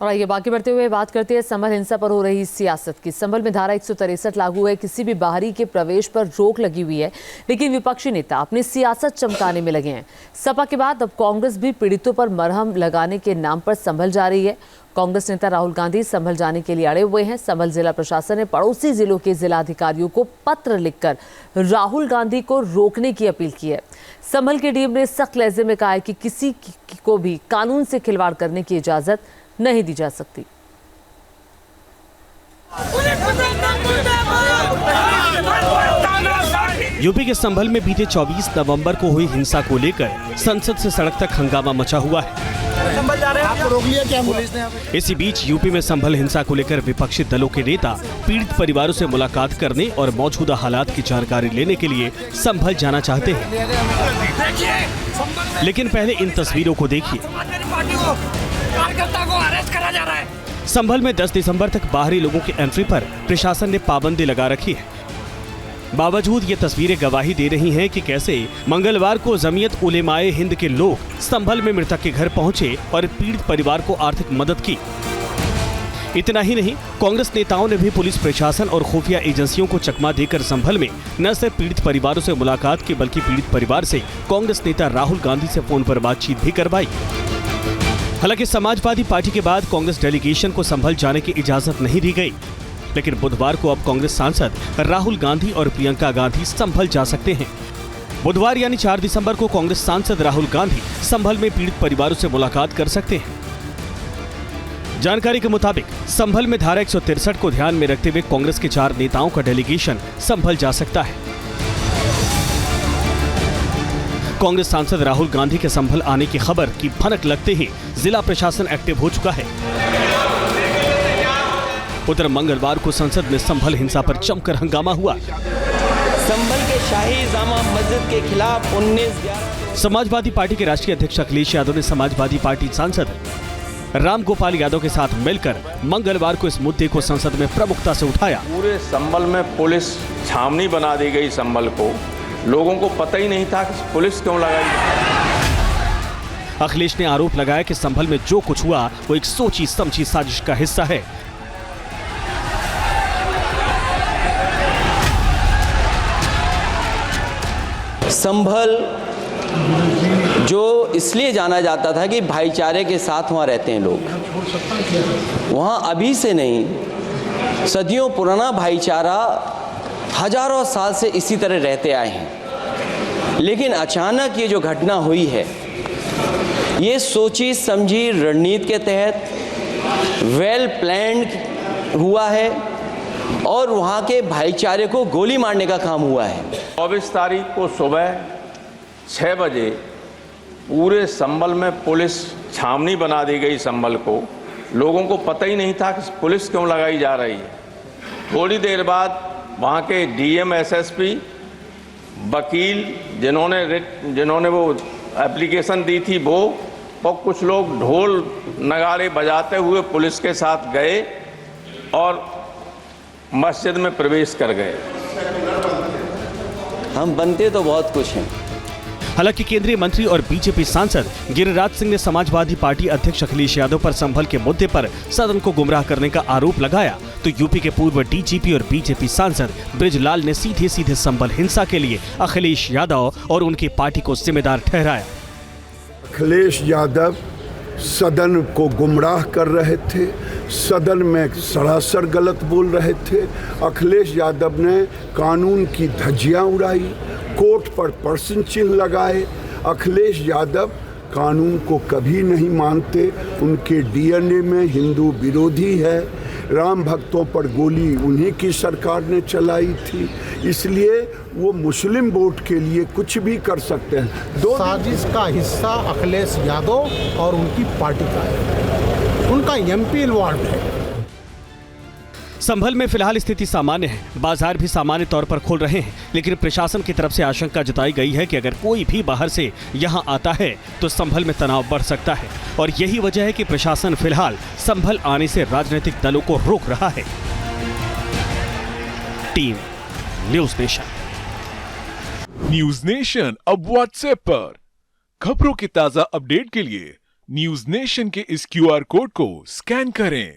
और आइए बाकी बढ़ते हुए बात करते हैं संभल हिंसा पर हो रही सियासत की। संभल में धारा 163 लागू है, किसी भी बाहरी के प्रवेश पर रोक लगी हुई है, लेकिन विपक्षी नेता अपनी सियासत चमकाने में लगे हैं। सपा के बाद अब कांग्रेस भी पीड़ितों पर मरहम लगाने के नाम पर संभल जा रही है। कांग्रेस नेता राहुल गांधी संभल जाने के लिए अड़े हुए हैं। संभल जिला प्रशासन ने पड़ोसी जिलों के जिलाधिकारियों को पत्र लिखकर राहुल गांधी को रोकने की अपील की है। संभल के डीएम ने सख्त लहजे में कहा है कि किसी को भी कानून से खिलवाड़ करने की इजाजत नहीं दी जा सकती। यूपी के संभल में बीते 24 नवंबर को हुई हिंसा को लेकर संसद से सड़क तक हंगामा मचा हुआ है। आपको रोक लिया क्या पुलिस ने? इसी बीच यूपी में संभल हिंसा को लेकर विपक्षी दलों के नेता पीड़ित परिवारों से मुलाकात करने और मौजूदा हालात की जानकारी लेने के लिए संभल जाना चाहते हैं। लेकिन पहले इन तस्वीरों को देखिए। संभल में 10 दिसंबर तक बाहरी लोगों की एंट्री पर प्रशासन ने पाबंदी लगा रखी है। बावजूद ये तस्वीरें गवाही दे रही हैं कि कैसे मंगलवार को जमीयत उलेमाए हिंद के लोग संभल में मृतक के घर पहुंचे और पीड़ित परिवार को आर्थिक मदद की। इतना ही नहीं, कांग्रेस नेताओं ने भी पुलिस प्रशासन और खुफिया एजेंसियों को चकमा देकर संभल में न सिर्फ पीड़ित परिवारों से मुलाकात की, बल्कि पीड़ित परिवार से कांग्रेस नेता राहुल गांधी से फोन पर बातचीत भी करवाई। हालांकि समाजवादी पार्टी के बाद कांग्रेस डेलीगेशन को संभल जाने की इजाजत नहीं दी गई, लेकिन बुधवार को अब कांग्रेस सांसद राहुल गांधी और प्रियंका गांधी संभल जा सकते हैं। बुधवार यानी 4 दिसंबर को कांग्रेस सांसद राहुल गांधी संभल में पीड़ित परिवारों से मुलाकात कर सकते हैं। जानकारी के मुताबिक संभल में धारा 163 को ध्यान में रखते हुए कांग्रेस के 4 नेताओं का डेलीगेशन संभल जा सकता है। कांग्रेस सांसद राहुल गांधी के संभल आने की खबर की भनक लगते ही जिला प्रशासन एक्टिव हो चुका है। उधर मंगलवार को संसद में संभल हिंसा पर जमकर हंगामा हुआ। संभल के शाही जामा मस्जिद के खिलाफ 19/11 समाजवादी पार्टी के राष्ट्रीय अध्यक्ष अखिलेश यादव ने समाजवादी पार्टी सांसद राम गोपाल यादव के साथ मिलकर मंगलवार को इस मुद्दे को संसद में प्रमुखता से उठाया। पूरे संभल में पुलिस छावनी बना दी गई। संभल को लोगों को पता ही नहीं था कि पुलिस क्यों लगाई। अखिलेश ने आरोप लगाया कि संभल में जो कुछ हुआ वो एक सोची समझी साजिश का हिस्सा है। संभल जो इसलिए जाना जाता था कि भाईचारे के साथ वहाँ रहते हैं लोग, वहाँ अभी से नहीं सदियों पुराना भाईचारा हजारों साल से इसी तरह रहते आए हैं। लेकिन अचानक ये जो घटना हुई है, ये सोची समझी रणनीति के तहत वेल प्लान्ड हुआ है और वहाँ के भाईचारे को गोली मारने का काम हुआ है। 24 तारीख को सुबह 6 बजे पूरे संभल में पुलिस छावनी बना दी गई। संभल को लोगों को पता ही नहीं था कि पुलिस क्यों लगाई जा रही है। थोड़ी देर बाद वहाँ के डीएम, एसएसपी, वकील जिन्होंने वो एप्लीकेशन दी थी वो, और कुछ लोग ढोल नगाड़े बजाते हुए पुलिस के साथ गए और मस्जिद में प्रवेश कर गए। हम बनते तो बहुत कुछ हैं। हालांकि केंद्रीय मंत्री और बीजेपी सांसद गिरिराज सिंह ने समाजवादी पार्टी अध्यक्ष अखिलेश यादव पर संभल के मुद्दे पर सदन को गुमराह करने का आरोप लगाया, तो यूपी के पूर्व डीजीपी और बीजेपी सांसद बृजलाल ने सीधे सीधे संभल हिंसा के लिए अखिलेश यादव और उनकी पार्टी को जिम्मेदार ठहराया। अखिलेश यादव सदन को गुमराह कर रहे थे, सदन में सरासर गलत बोल रहे थे। अखिलेश यादव ने कानून की धज्जियां उड़ाई, कोर्ट पर प्रश्न चिन्ह लगाए। अखिलेश यादव कानून को कभी नहीं मानते, उनके डीएनए में हिंदू विरोधी है। राम भक्तों पर गोली उन्हीं की सरकार ने चलाई थी, इसलिए वो मुस्लिम वोट के लिए कुछ भी कर सकते हैं। साजिश का हिस्सा अखिलेश यादव और उनकी पार्टी का है, उनका एमपी इन्वॉल्व है। संभल में फिलहाल स्थिति सामान्य है, बाजार भी सामान्य तौर पर खुल रहे हैं, लेकिन प्रशासन की तरफ से आशंका जताई गई है कि अगर कोई भी बाहर से यहां आता है तो संभल में तनाव बढ़ सकता है, और यही वजह है कि प्रशासन फिलहाल संभल आने से राजनीतिक दलों को रोक रहा है। Team news nation. News nation अब व्हाट्सएप पर खबरों के ताजा अपडेट के लिए न्यूज नेशन के इस क्यूआर कोड को स्कैन करें